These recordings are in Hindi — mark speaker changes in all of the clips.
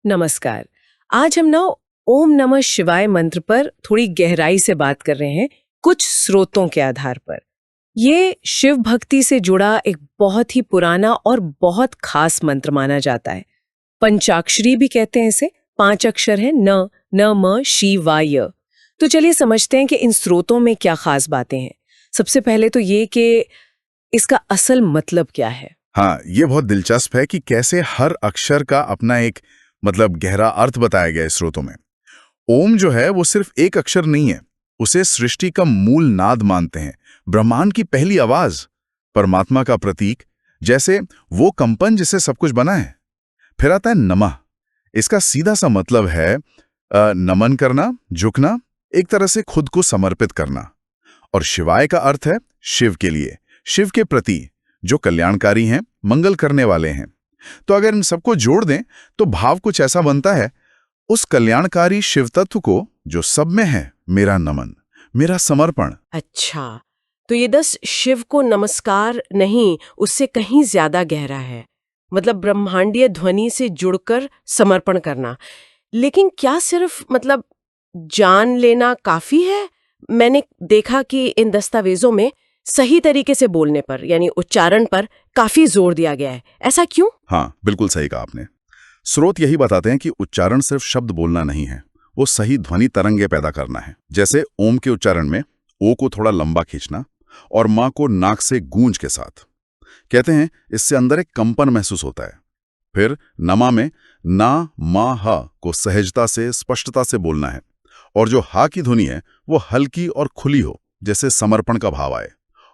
Speaker 1: नमस्कार। आज हम ना ओम नमः शिवाय मंत्र पर थोड़ी गहराई से बात कर रहे हैं, कुछ स्रोतों के आधार पर। ये शिव भक्ति से जुड़ा एक बहुत ही पुराना और बहुत खास मंत्र माना जाता है। पंचाक्षरी भी कहते हैं इसे, 5 अक्षर है, न न म शिवाय। तो चलिए समझते हैं कि इन स्रोतों में क्या खास बातें हैं। सबसे पहले तो ये कि इसका असल मतलब क्या है।
Speaker 2: हाँ, ये बहुत दिलचस्प है कि कैसे हर अक्षर का अपना एक गहरा अर्थ बताया गया है स्रोतों में। ओम जो है वो सिर्फ एक अक्षर नहीं है, उसे सृष्टि का मूल नाद मानते हैं, ब्रह्मांड की पहली आवाज, परमात्मा का प्रतीक, जैसे वो कंपन जिससे सब कुछ बना है। फिर आता है नमः। इसका सीधा सा मतलब है नमन करना, झुकना, एक तरह से खुद को समर्पित करना। और शिवाय का अर्थ है शिव के लिए, शिव के प्रति, जो कल्याणकारी हैं, मंगल करने वाले हैं। तो अगर इन सबको जोड़ दें तो भाव कुछ ऐसा बनता है, उस कल्याणकारी शिव तत्व को जो सब में है, मेरा नमन, मेरा समर्पण।
Speaker 1: अच्छा, तो ये 10 शिव को नमस्कार नहीं, उससे कहीं ज्यादा गहरा है। मतलब ब्रह्मांडीय ध्वनि से जुड़कर समर्पण करना। लेकिन क्या सिर्फ जान लेना काफी है? मैंने देखा कि इन दस्तावेजों में सही तरीके से बोलने पर, यानी उच्चारण पर काफी जोर दिया गया है। ऐसा क्यों?
Speaker 2: हाँ, बिल्कुल सही कहा आपने। स्रोत यही बताते हैं कि उच्चारण सिर्फ शब्द बोलना नहीं है, वो सही ध्वनि तरंगे पैदा करना है। जैसे ओम के उच्चारण में ओ को थोड़ा लंबा खींचना और मां को नाक से गूंज के साथ। कहते हैं इससे अंदर एक कंपन महसूस होता है। फिर नमा में ना मा हा को सहजता से, स्पष्टता से बोलना है, और जो हा की ध्वनि है वो हल्की और खुली हो, जैसे समर्पण का भाव आए।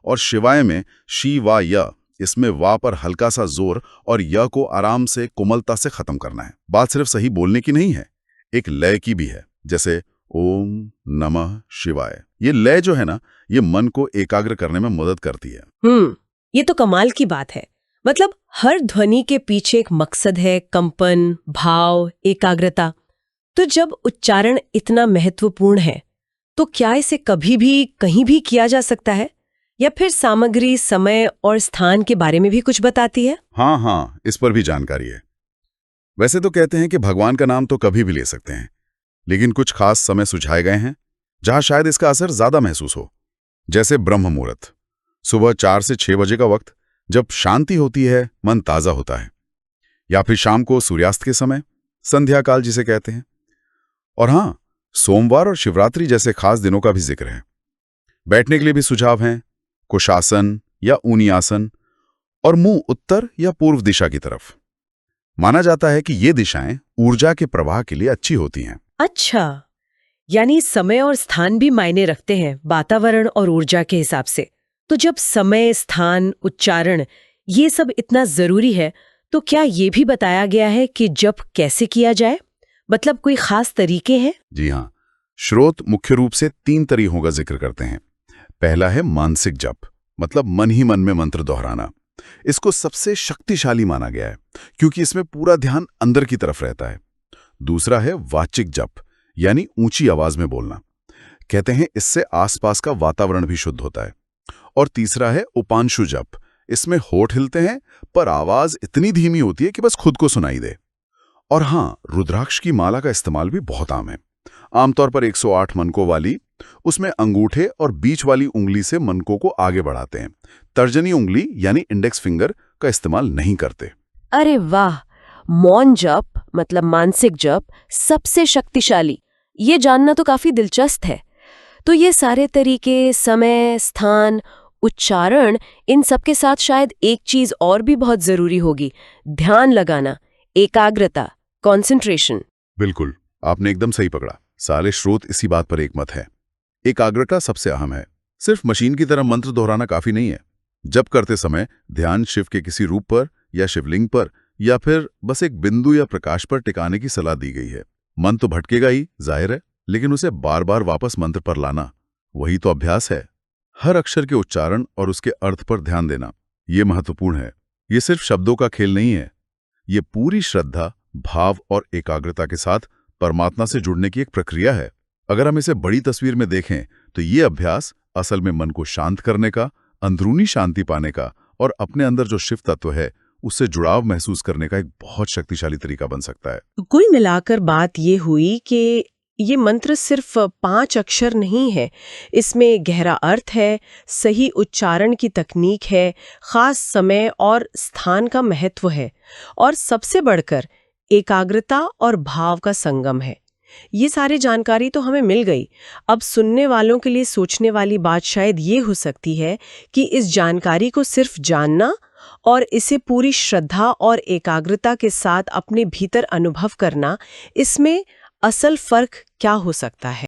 Speaker 2: और शिवाय में शी वा य, इसमें वा पर हल्का सा जोर और य को आराम से, कोमलता से खत्म करना है। बात सिर्फ सही बोलने की नहीं है, एक लय की भी है। जैसे ओम नमः शिवाय, ये लय जो है ना, ये मन को एकाग्र करने में मदद करती है।
Speaker 1: ये तो कमाल की बात है। मतलब हर ध्वनि के पीछे एक मकसद है, कंपन, भाव, एकाग्रता। तो जब उच्चारण इतना महत्वपूर्ण है, तो क्या इसे कभी भी कहीं भी किया जा सकता है, या फिर सामग्री, समय और स्थान के बारे में भी कुछ बताती है?
Speaker 2: हाँ, इस पर भी जानकारी है। वैसे तो कहते हैं कि भगवान का नाम तो कभी भी ले सकते हैं, लेकिन कुछ खास समय सुझाए गए हैं जहां शायद इसका असर ज्यादा महसूस हो। जैसे ब्रह्म मुहूर्त, सुबह 4 से 6 बजे का वक्त, जब शांति होती है, मन ताजा होता है। या फिर शाम को सूर्यास्त के समय, संध्या काल जिसे कहते हैं। और हाँ, सोमवार और शिवरात्रि जैसे खास दिनों का भी जिक्र है। बैठने के लिए भी सुझाव हैं, कुशासन या ऊनी आसन, और मुंह उत्तर या पूर्व दिशा की तरफ। माना जाता है कि ये दिशाएं ऊर्जा के प्रवाह के लिए अच्छी होती हैं।
Speaker 1: अच्छा, यानी समय और स्थान भी मायने रखते हैं वातावरण और ऊर्जा के हिसाब से। तो जब समय, स्थान, उच्चारण ये सब इतना जरूरी है, तो क्या ये भी बताया गया है कि जप कैसे किया जाए? मतलब कोई खास तरीके हैं?
Speaker 2: जी हाँ, स्रोत मुख्य रूप से 3 तरीकों का जिक्र करते हैं। पहला है मानसिक जप, मतलब मन ही मन में मंत्र दोहराना। इसको सबसे शक्तिशाली माना गया है, क्योंकि इसमें पूरा ध्यान अंदर की तरफ रहता है। दूसरा है वाचिक जप, यानी ऊंची आवाज में बोलना। कहते हैं इससे आसपास का वातावरण भी शुद्ध होता है। और तीसरा है उपांशु जप, इसमें होठ हिलते हैं पर आवाज इतनी धीमी होती है कि बस खुद को सुनाई दे। और हाँ, रुद्राक्ष की माला का इस्तेमाल भी बहुत आम है। आमतौर पर 108 मनकों वाली, उसमें अंगूठे और बीच वाली उंगली से मनकों को आगे बढ़ाते हैं। तर्जनी उंगली यानी इंडेक्स फिंगर का इस्तेमाल नहीं करते।
Speaker 1: अरे वाह, मौन जप मतलब मानसिक जप सबसे शक्तिशाली, ये जानना तो काफी दिलचस्प है। तो ये सारे तरीके, समय, स्थान, उच्चारण, इन सब के साथ शायद एक चीज और भी बहुत जरूरी होगी, ध्यान लगाना, एकाग्रता, कंसंट्रेशन।
Speaker 2: बिल्कुल, आपने एकदम सही पकड़ा। सारे स्रोत इसी बात पर एकमत है। एकाग्रता सबसे अहम है। सिर्फ मशीन की तरह मंत्र दोहराना काफी नहीं है। जप करते समय ध्यान शिव के किसी रूप पर या शिवलिंग पर या फिर बस एक बिंदु या प्रकाश पर टिकाने की सलाह दी गई है। मन तो भटकेगा ही, जाहिर है, लेकिन उसे बार बार वापस मंत्र पर लाना, वही तो अभ्यास है। हर अक्षर के उच्चारण और उसके अर्थ पर ध्यान देना, ये महत्वपूर्ण है। ये सिर्फ शब्दों का खेल नहीं है, ये पूरी श्रद्धा, भाव और एकाग्रता के साथ परमात्मा से जुड़ने की एक प्रक्रिया है। अगर हम इसे बड़ी तस्वीर में देखें तो ये अभ्यास असल में मन को शांत करने का, अंदरूनी शांति पाने का और अपने अंदर जो शिव तत्व है उससे जुड़ाव महसूस करने का एक बहुत शक्तिशाली तरीका बन सकता है।
Speaker 1: कुल मिलाकर बात ये हुई कि ये मंत्र सिर्फ 5 अक्षर नहीं है, इसमें गहरा अर्थ है, सही उच्चारण की तकनीक है, खास समय और स्थान का महत्व है, और सबसे बढ़कर एकाग्रता और भाव का संगम है। ये सारी जानकारी तो हमें मिल गई। अब सुनने वालों के लिए सोचने वाली बात शायद ये हो सकती है कि इस जानकारी को सिर्फ जानना और इसे पूरी श्रद्धा और एकाग्रता के साथ अपने भीतर अनुभव करना, इसमें असल फर्क क्या हो सकता है।